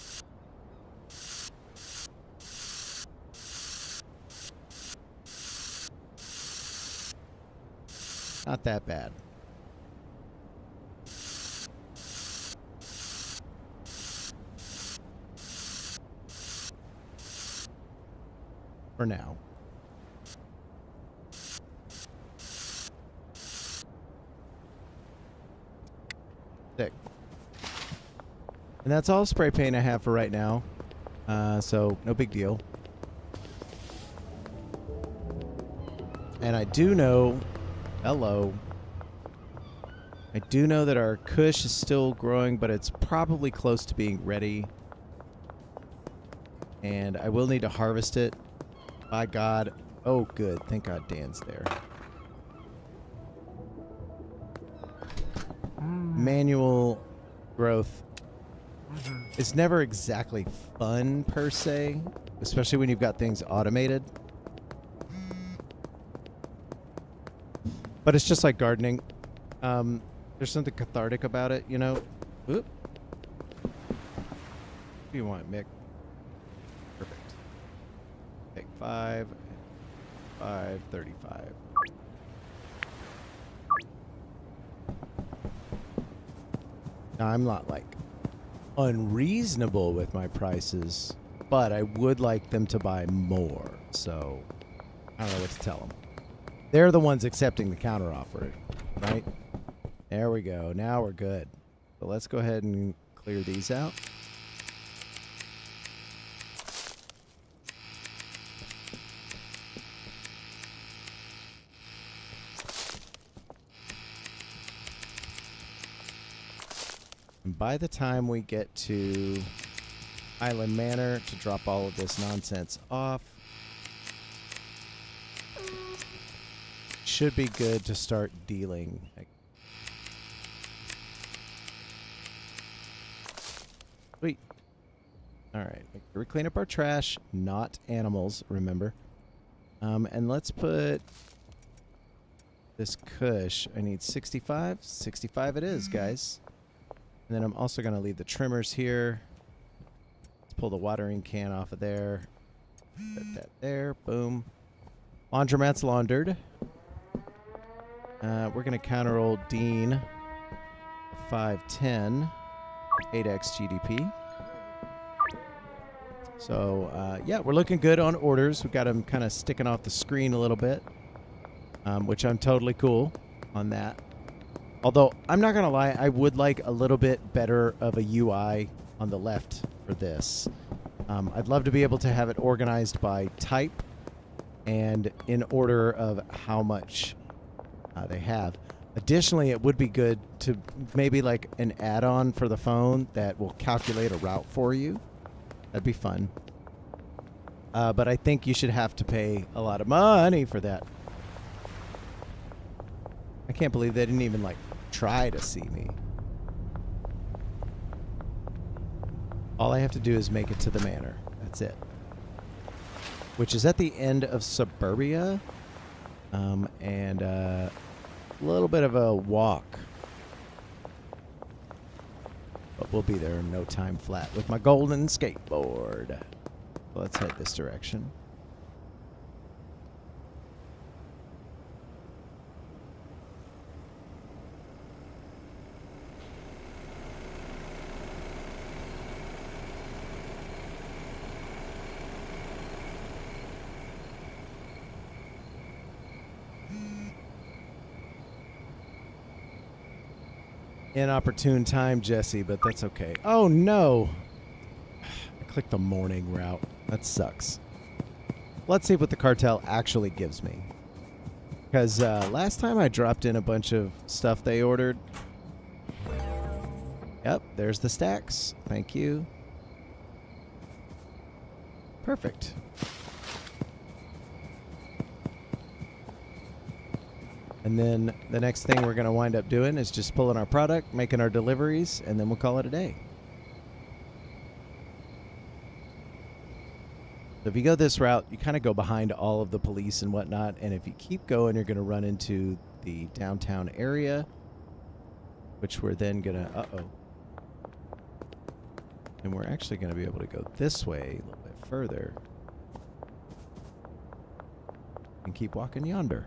that bad. For now. Sick. And that's all spray paint I have for right now. So no big deal. And I do know, hello. I do know that our kush is still growing, but it's probably close to being ready. And I will need to harvest it. By God. Oh, good. Thank God Dan's there. Manual growth is never exactly fun, per se. Especially when you've got things automated. But it's just like gardening. There's something cathartic about it, you know? Oop. What do you want, Mick? Perfect. Take 5, 5, 35. Now, I'm not like unreasonable with my prices, but I would like them to buy more. So I don't know what to tell them. They're the ones accepting the counteroffer, right? There we go. Now we're good. So let's go ahead and clear these out. And by the time we get to Island Manor to drop all of this nonsense off, should be good to start dealing. Sweet. All right. We clean up our trash, not animals, remember. And let's put this kush. I need 65. 65 it is, guys. And then I'm also going to leave the trimmers here. Let's pull the watering can off of there. Put that there. Boom. Laundromat's laundered. We're going to counter old Dean. 510. 8x GDP. So, yeah, we're looking good on orders. We've got them kind of sticking off the screen a little bit, which I'm totally cool on that. Although, I'm not going to lie, I would like a little bit better of a UI on the left for this. I'd love to be able to have it organized by type and in order of how much they have. Additionally, it would be good to maybe like an add-on for the phone that will calculate a route for you. That'd be fun. But I think you should have to pay a lot of money for that. I can't believe they didn't even like try to see me. All I have to do is make it to the manor. That's it. Which is at the end of suburbia. And a little bit of a walk. But we'll be there in no time flat with my golden skateboard. Let's head this direction. Inopportune time, Jesse, but that's okay. Oh, no. I clicked the morning route. That sucks. Let's see what the cartel actually gives me. Because last time I dropped in a bunch of stuff they ordered. Yep, there's the stacks. Thank you. Perfect. And then the next thing we're going to wind up doing is just pulling our product, making our deliveries, and then we'll call it a day. So if you go this route, you kind of go behind all of the police and whatnot. And if you keep going, you're going to run into the downtown area, which we're then going to... Uh-oh. And we're actually going to be able to go this way a little bit further. And keep walking yonder.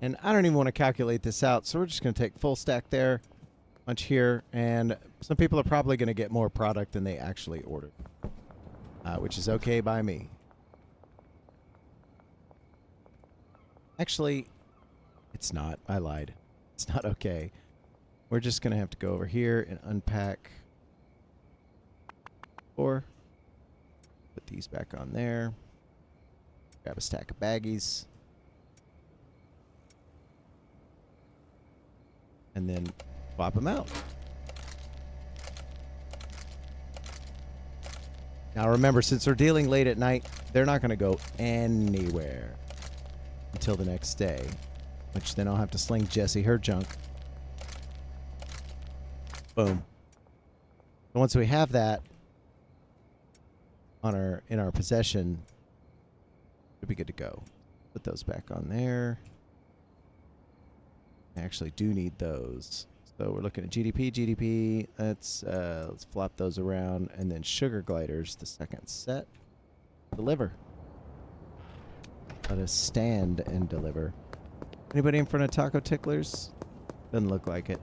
And I don't even want to calculate this out, so we're just going to take full stack there, bunch here, and some people are probably going to get more product than they actually ordered, which is okay by me. Actually, it's not. I lied. It's not okay. We're just going to have to go over here and unpack 4. Put these back on there. Grab a stack of baggies. And then swap them out. Now remember, since they're dealing late at night, they're not going to go anywhere until the next day. Which then I'll have to sling Jessie her junk. Boom. And once we have that on in our possession, it'll be good to go. Put those back on there. I actually do need those. So we're looking at GDP. Let's flop those around, and then sugar gliders, the second set. Deliver. Let us stand and deliver. Anybody in front of Taco Ticklers? Doesn't look like it.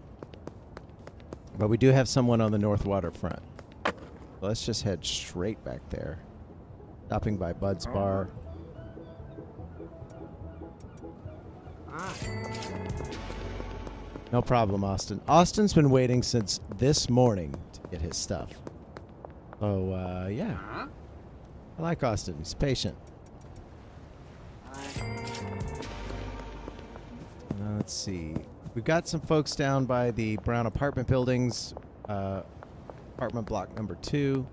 But we do have someone on the north waterfront. So let's just head straight back there. Stopping by Bud's Bar. No problem, Austin. Austin's been waiting since this morning to get his stuff. So, yeah. I like Austin. He's patient. Let's see. We've got some folks down by the brown apartment buildings. Apartment block number 2.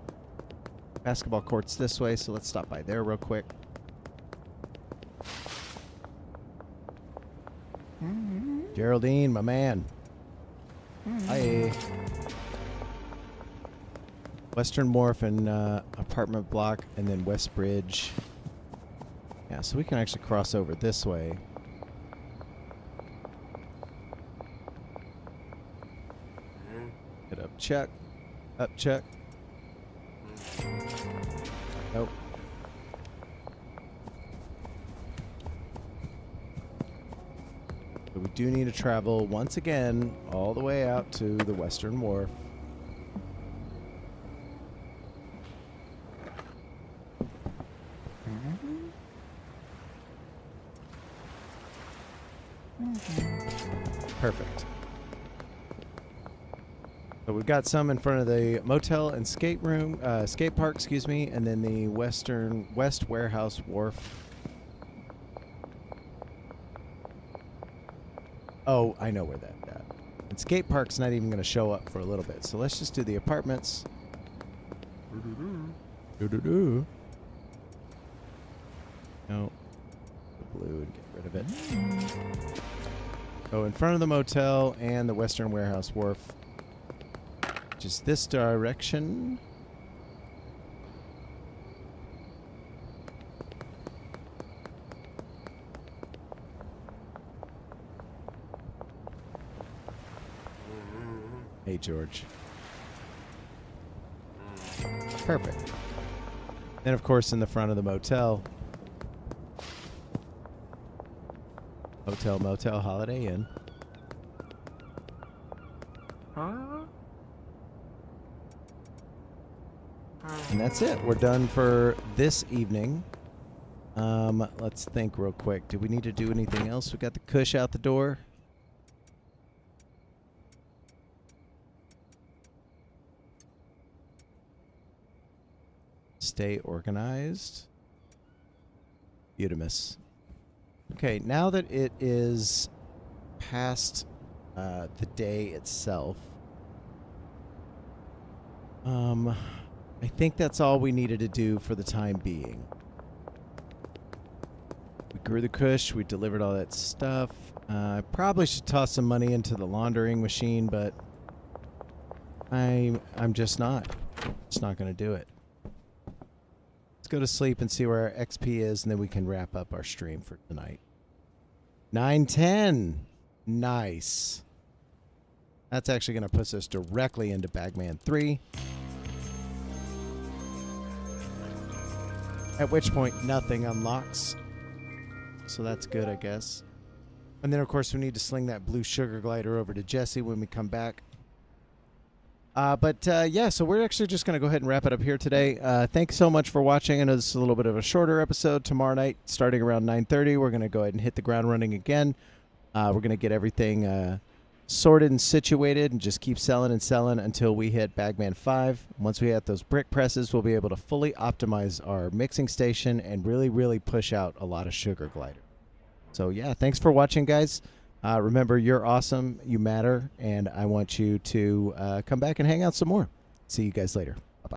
Basketball courts this way, so let's stop by there real quick. Geraldine, my man. Hi. Western Wharf and apartment block, and then West Bridge. Yeah, so we can actually cross over this way. Hit up check. Up check. Nope. But we do need to travel once again all the way out to the Western Wharf. Perfect. So we've got some in front of the motel and skate park, excuse me, and then the West Warehouse Wharf. Oh, I know where that's at. And skate park's not even going to show up for a little bit, so let's just do the apartments. Do-do-do. No. The blue and get rid of it. So in front of the motel and the Western Warehouse Wharf. Just this direction. Hey, George. Perfect. Then, of course, in the front of the motel. Hotel, motel, Holiday Inn. And that's it. We're done for this evening. Let's think real quick. Do we need to do anything else? We got the cush out the door. Stay organized. Utimus. Okay, now that it is past the day itself, I think that's all we needed to do for the time being. We grew the kush, we delivered all that stuff. I probably should toss some money into the laundering machine, but I'm just not. It's not going to do it. Let's go to sleep and see where our XP is, and then we can wrap up our stream for tonight. 9:10. Nice. That's actually going to put us directly into Bagman 3. At which point, nothing unlocks. So that's good, I guess. And then, of course, we need to sling that blue sugar glider over to Jesse when we come back. Yeah, so we're actually just going to go ahead and wrap it up here today. Thanks so much for watching. I know this is a little bit of a shorter episode. Tomorrow night, starting around 9:30, we're going to go ahead and hit the ground running again. We're going to get everything sorted and situated and just keep selling and selling until we hit Bagman 5. Once we hit those brick presses, we'll be able to fully optimize our mixing station and really, really push out a lot of sugar glider. So, yeah, thanks for watching, guys. Remember, you're awesome, you matter, and I want you to come back and hang out some more. See you guys later.